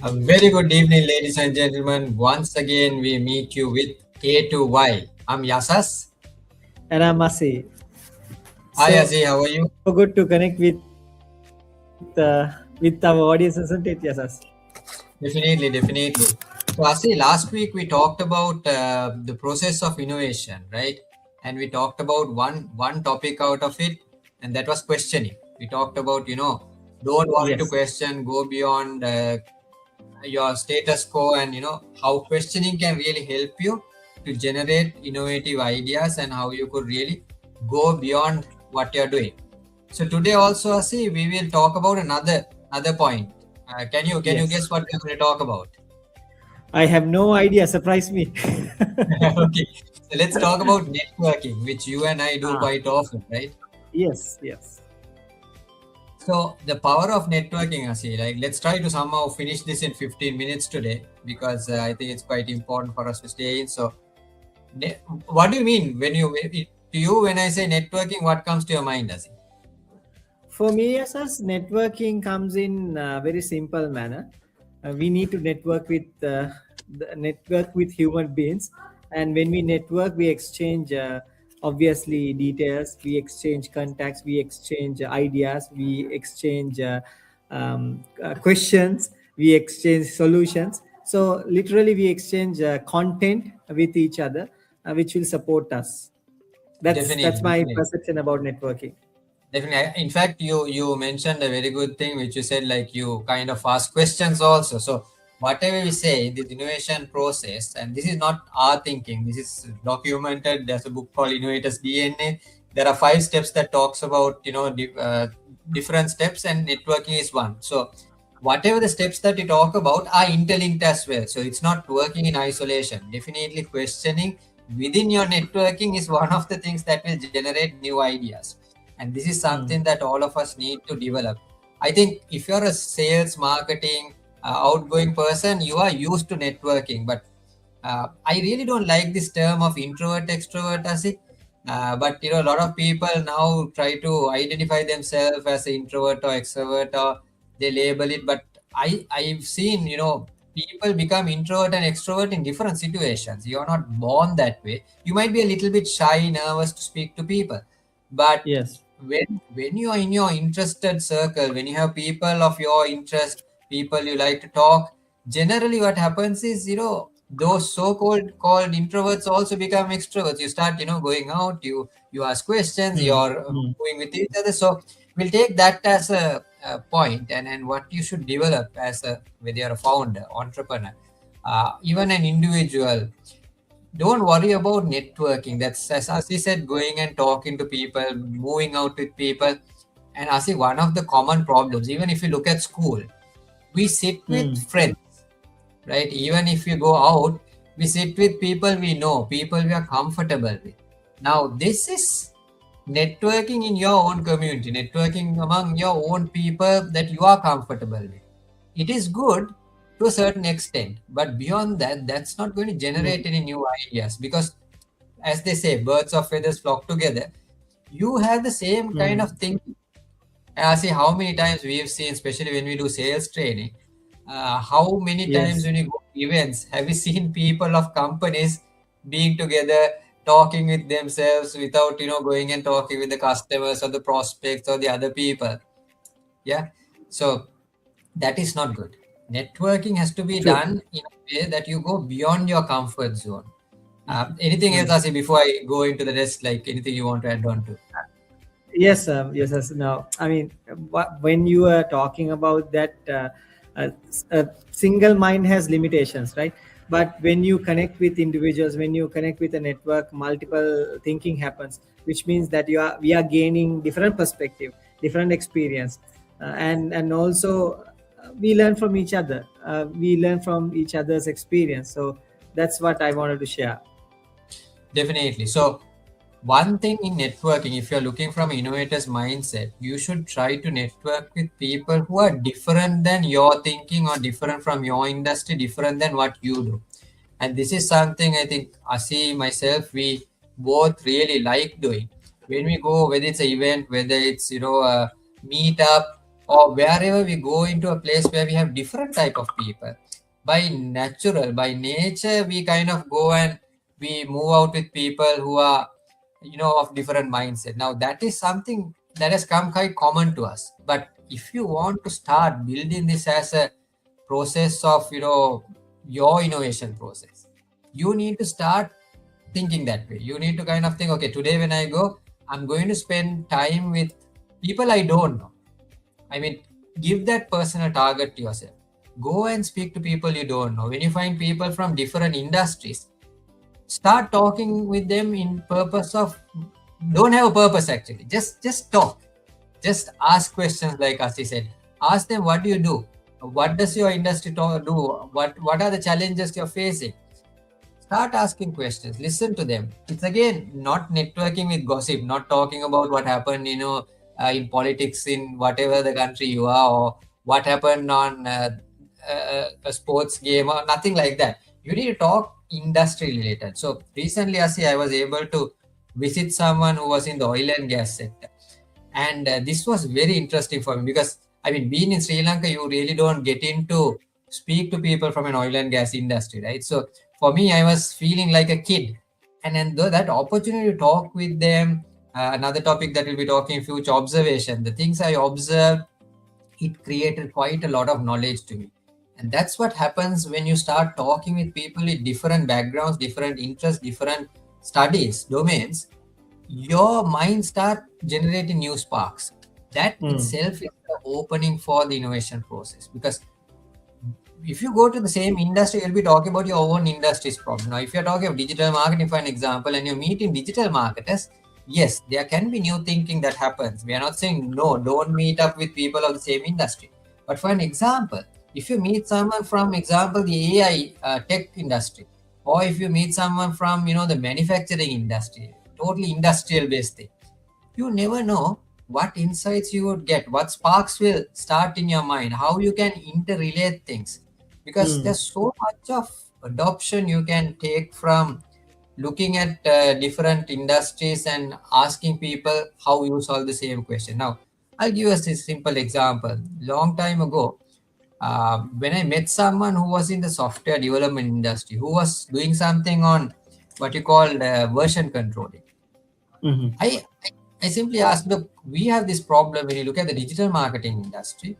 A very good evening, ladies and gentlemen. Once again, we meet you with A2Y. I'm Yasas. And I must say, Hi, so Azi, how are you? good to connect with our audience, isn't it? Yes, us. Definitely, definitely. So, Asi, last week we talked about the process of innovation, right? And we talked about one topic out of it, and that was questioning. We talked about, don't worry to Yes. question, go beyond your status quo, and how questioning can really help you to generate innovative ideas and how you could really go beyond what you're doing. So today also, see, we will talk about another point. Can you Yes. guess what we're going to talk about? I have no idea. Surprise me. Okay, so let's talk about networking, which you and I do Ah, quite often, right? yes, yes. So the power of networking, Asi, like let's try to somehow finish this in 15 minutes today because I think it's quite important for us to stay in. So, what do you mean to you when I say networking? What comes to your mind, Asi? For me, yes, as networking comes in a very simple manner. We need to network with human beings, and when we network, we exchange obviously details, we exchange contacts, we exchange ideas, we exchange questions, we exchange solutions. So literally, we exchange content with each other, which will support us. That's Definitely, my definitely. perception about networking. Definitely. In fact, you mentioned a very good thing, which you said like you kind of ask questions also. So whatever we say in this innovation process, and this is not our thinking. This is documented. There's a book called Innovators DNA. There are 5 steps that talks about different steps, and networking is one. So whatever the steps that you talk about are interlinked as well. So it's not working in isolation. Definitely questioning within your networking is one of the things that will generate new ideas, and this is Hmm. something that all of us need to develop. I think if you're a sales marketing outgoing person, you are used to networking, but I really don't like this term of introvert extrovert as it. But a lot of people now try to identify themselves as an introvert or extrovert, or they label it. But I've seen people become introvert and extrovert in different situations. You're not born that way. You might be a little bit shy, nervous to speak to people, but Yes. when you are in your interested circle, when you have people of your interest, people you like to talk, generally what happens is those so called introverts also become extroverts. You start going out, you ask questions, Hmm. you're Hmm. moving with each other. So we'll take that as a point, and what you should develop as a, whether you're a founder, entrepreneur, even an individual, don't worry about networking. That's, as Asi said, going and talking to people, moving out with people. And Asi, one of the common problems, even if you look at school, we sit with Hmm. friends, right? Even if you go out, we sit with people we know, people we are comfortable with. Now, this is networking in your own community, networking among your own people that you are comfortable with. It is good to a certain extent, but beyond that, that's not going to generate any new ideas because, as they say, birds of feathers flock together. You have the same kind Hmm. of thing. I see how many times we have seen, especially when we do sales training, how many times Yes. when you go to events, have you seen people of companies being together, talking with themselves without, going and talking with the customers or the prospects or the other people? Yeah. So that is not good. Networking has to be True. done in a way that you go beyond your comfort zone. Anything else, Hmm. Asi, before I go into the rest, like anything you want to add on to? Yes. Yes. Yes. Now, I mean, when you are talking about that, a single mind has limitations, right? But when you connect with individuals, when you connect with a network, multiple thinking happens, which means that we are gaining different perspective, different experience, and also we learn from each other. We learn from each other's experience. So that's what I wanted to share. Definitely. So, one thing in networking, if you're looking from innovator's mindset, you should try to network with people who are different than your thinking or different from your industry, different than what you do. And this is something I think Asi, myself, we both really like doing. When we go, whether it's an event, whether it's a meetup, or wherever we go into a place where we have different type of people, by nature we kind of go and we move out with people who are, of different mindset. Now that is something that has come quite common to us. But if you want to start building this as a process of, your innovation process, you need to start thinking that way. You need to kind of think, okay, today when I go, I'm going to spend time with people I don't know. I mean, give that person a target to yourself. Go and speak to people you don't know. When you find people from different industries, start talking with them in purpose of, don't have a purpose actually. Just talk. Just ask questions like Asi said. Ask them, what do you do? What does your industry do? What are the challenges you're facing? Start asking questions, listen to them. It's again not networking with gossip, not talking about what happened, in politics in whatever the country you are, or what happened on a sports game, or nothing like that. You need to talk industry related. So recently, Asi, I was able to visit someone who was in the oil and gas sector. And this was very interesting for me because, I mean, being in Sri Lanka, you really don't get into speak to people from an oil and gas industry, right? So for me, I was feeling like a kid. And then that opportunity to talk with them, another topic that we'll be talking, future observation, the things I observed, it created quite a lot of knowledge to me. And that's what happens when you start talking with people with different backgrounds, different interests, different studies, domains. Your mind start generating new sparks. That Mm. itself is the opening for the innovation process. Because if you go to the same industry, you'll be talking about your own industry's problem. Now, if you're talking of digital marketing, for an example, and you're meeting digital marketers, yes, there can be new thinking that happens. We are not saying no, don't meet up with people of the same industry. But for an example, if you meet someone from, example, the AI tech industry, or if you meet someone from, the manufacturing industry, totally industrial based thing, you never know what insights you would get, what sparks will start in your mind, how you can interrelate things. Because Mm. there's so much of adoption you can take from looking at different industries and asking people how you solve the same question. Now, I'll give us a simple example. Long time ago, when I met someone who was in the software development industry, who was doing something on what you call version controlling. Mhm. I simply asked, look, we have this problem when you look at the digital marketing industry,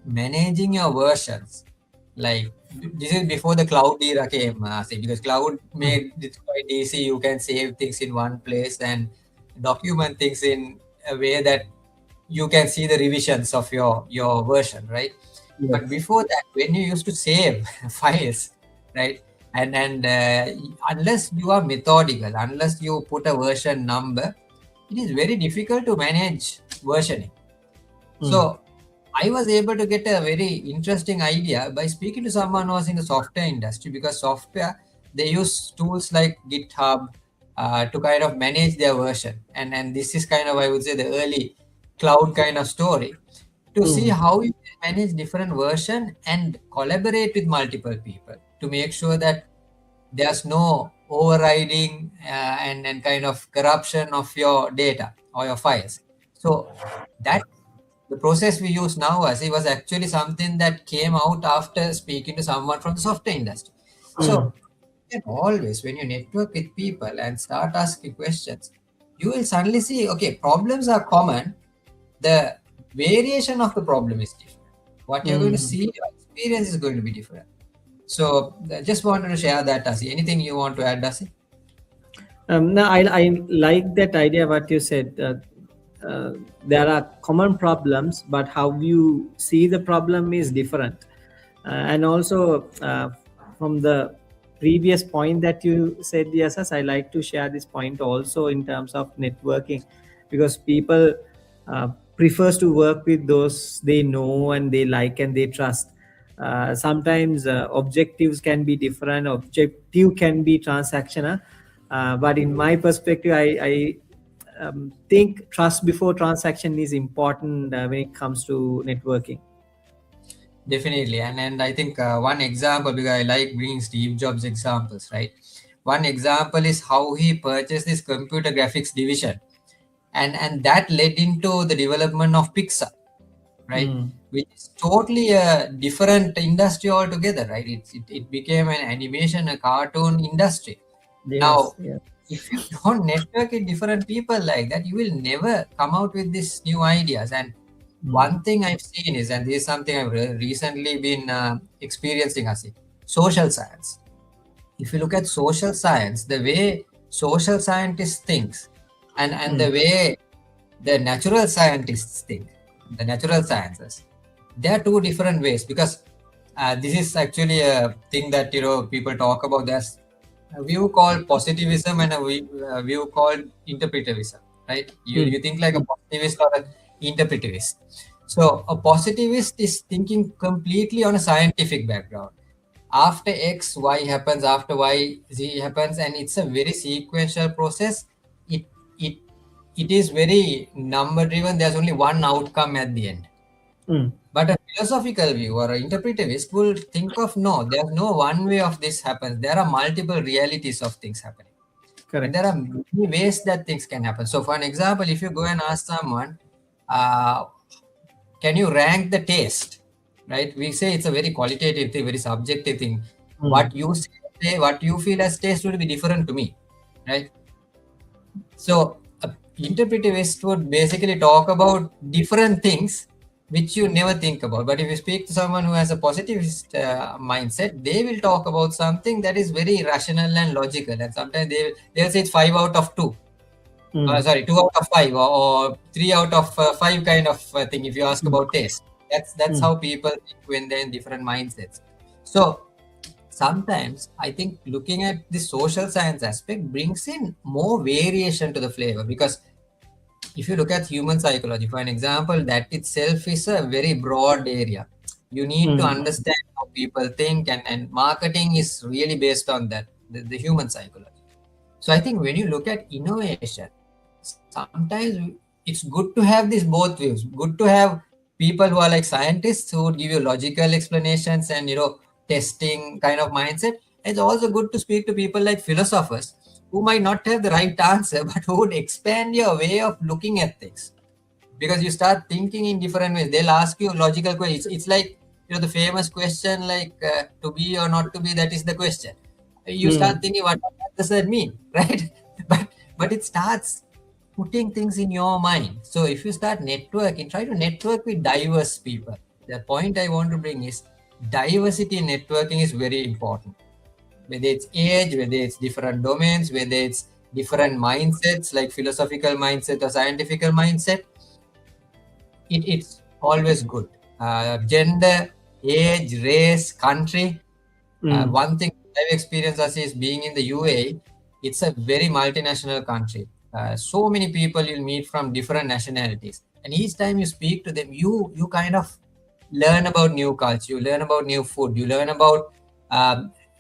managing your versions. Like, this is before the cloud era came, say, because cloud Mhm. made it quite easy. You can save things in one place and document things in a way that you can see the revisions of your version, right? But Yes. before that, when you used to save files, right, and unless you are methodical, unless you put a version number, it is very difficult to manage versioning. Mm. So I was able to get a very interesting idea by speaking to someone who was in the software industry, because software, they use tools like GitHub to kind of manage their version. And this is kind of, I would say, the early cloud kind of story, to see Mm. how you can manage different version and collaborate with multiple people to make sure that there's no overriding and kind of corruption of your data or your files. So that the process we use now, as it was actually something that came out after speaking to someone from the software industry. Mm. So and always when you network with people and start asking questions, you will suddenly see, okay, problems are common, the variation of the problem is different. What you're going to Mm. see, your experience is going to be different. So just wanted to share that, Dasi. Anything you want to add, Dasi? No, I like that idea what you said. There are common problems, but how you see the problem is different. And also, from the previous point that you said, yes, I like to share this point also in terms of networking, because people uh, prefers to work with those they know and they like and they trust. Sometimes objectives can be different. Objective can be transactional, but in my perspective, I think trust before transaction is important when it comes to networking. Definitely. And I think one example, because I like bringing Steve Jobs examples, right? One example is how he purchased this computer graphics division, and that led into the development of Pixar. right? Mm. Which is totally a different industry altogether, right? It became an animation, a cartoon industry. Yes, Now, yes. if you don't network with different people like that, you will never come out with these new ideas. And Mm. one thing I've seen is, and this is something I've recently been experiencing, Asi, social science. If you look at social science, the way social scientists think and the Mm. way the natural scientists think, the natural sciences, there are two different ways, because this is actually a thing that people talk about. There's a view called positivism and a view called interpretivism, right? you Mm. you think like a positivist or an interpretivist. So a positivist is thinking completely on a scientific background. After X, Y happens, after Y, Z happens, and it's a very sequential process. It it it is very number driven. There's only one outcome at the end. Mm. But a philosophical view or an interpretivist will think of, no, there's no one way of this happens. There are multiple realities of things happening. And there Correct. are many ways that things can happen. So for an example, if you go and ask someone, uh, can you rank the taste? Right? We say it's a very qualitative thing, very subjective thing. Mm. What you say, what you feel as taste will be different to me. Right? So, a interpretivist would basically talk about different things which you never think about. But if you speak to someone who has a positivist mindset, they will talk about something that is very rational and logical. And sometimes they'll say it's 5 out of 2. Mm. Sorry, 2 out of 5, or 3 out of 5 kind of thing. If you ask Mm. about taste, that's Mm. how people think when they're in different mindsets. So sometimes I think looking at the social science aspect brings in more variation to the flavor, because if you look at human psychology, for an example, that itself is a very broad area. You need to Mm. understand how people think, and marketing is really based on that, the human psychology. So I think when you look at innovation, sometimes it's good to have these both views. Good to have people who are like scientists who would give you logical explanations and testing kind of mindset. It's also good to speak to people like philosophers who might not have the right answer, but who would expand your way of looking at things, because you start thinking in different ways. They'll ask you logical questions. It's like the famous question, like to be or not to be, that is the question. You start Mm. thinking, what does that mean? Right? But it starts putting things in your mind. So if you start networking, try to network with diverse people. The point I want to bring is diversity in networking is very important. Whether it's age, whether it's different domains, whether it's different mindsets like philosophical mindset or scientific mindset, it's always good. Gender, age, race, country. Mm. One thing I've experienced as is being in the UAE, it's a very multinational country. So many people you'll meet from different nationalities, and each time you speak to them, you kind of learn about new culture, you learn about new food, you learn about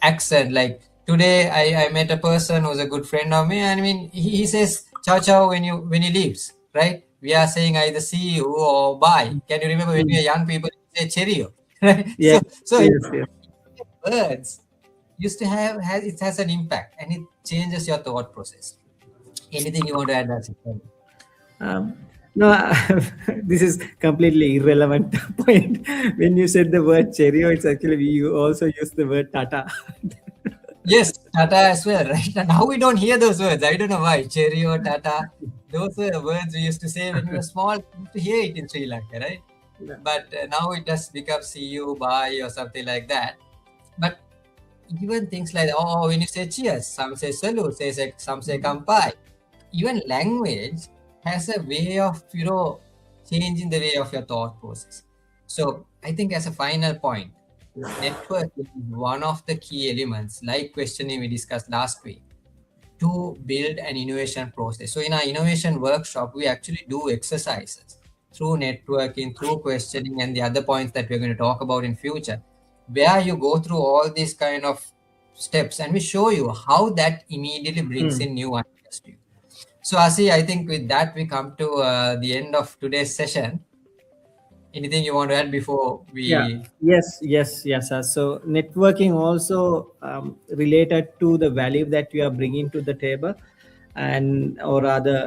accent. Like today, I met a person who's a good friend of me, and I mean he says ciao ciao when he leaves. Right? We are saying either see you or bye. Can you remember when we Mm. were young people say cheerio? Right? Yes, So yes, yes. words used to have has it has an impact, and it changes your thought process. Anything you want to add, Asif? Um, no, this is completely irrelevant point. When you said the word cheerio, it's actually we also use the word tata. Yes, Tata as well, right? And now we don't hear those words. I don't know why. Cherry or Tata. Those were words we used to say when we were small. We used to hear it in Sri Lanka, right? Yeah. But now it just becomes see you, bye, or something like that. But even things like, oh, when you say cheers, some say salute, some say Mm. kampai. Even language has a way of changing the way of your thought process. So I think as a final point, networking is one of the key elements, like questioning we discussed last week, to build an innovation process. So in our innovation workshop, we actually do exercises through networking, through questioning, and the other points that we're going to talk about in future, where you go through all these kind of steps, and we show you how that immediately brings Mm. in new ideas to you. So Asi, I think with that we come to the end of today's session. Anything you want to add before Yeah. we? Yes. Yes. Yes. So networking also related to the value that you are bringing to the table, and or rather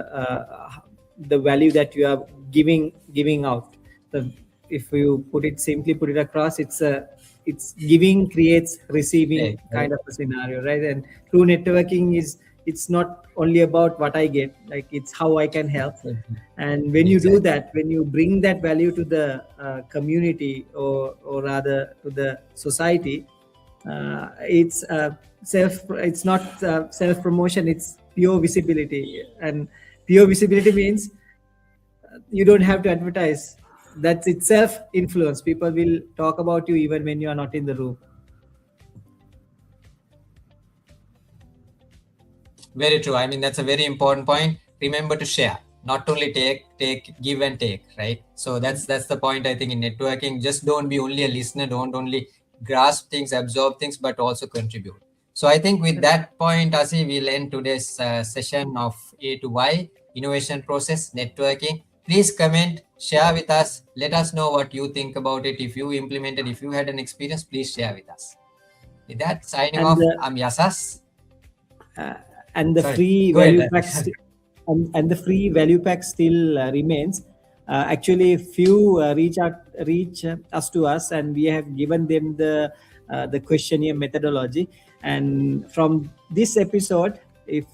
the value that you are giving out. So if you simply put it across, it's giving creates receiving Right, right. kind of a scenario, right? And true networking is, it's not only about what I get, like it's how I can help. Exactly. And when you do Exactly. that, when you bring that value to the community, or rather to the society, it's it's not self promotion, it's pure visibility. And pure visibility means you don't have to advertise. That's itself influence. People will talk about you even when you are not in the room. Very true. I mean, that's a very important point. Remember to share, not only take, give and take, right? So that's the point I think in networking. Just don't be only a listener. Don't only grasp things, absorb things, but also contribute. So I think with that point, Asi, we'll end today's session of A to Y innovation process networking. Please comment, share with us. Let us know what you think about it. If you implemented, if you had an experience, please share with us. With that, signing And off. the I'm Yasas. uh, and the Sorry, free go ahead. value pack and the free value pack still remains. Actually, if you reach us to us, and we have given them the questionnaire methodology. And from this episode, if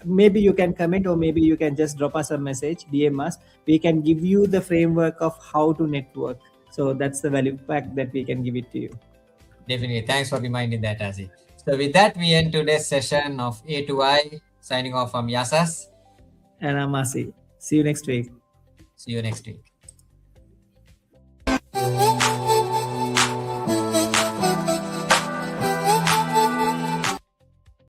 maybe you can comment, or maybe you can just drop us a message, DM us. We can give you the framework of how to network. So that's the value pack that we can give it to you. Definitely. Thanks for reminding that, Azi. So with that, we end today's session of A2Y. Signing off from Yasas. And I'm Asi. See you next week. See you next week.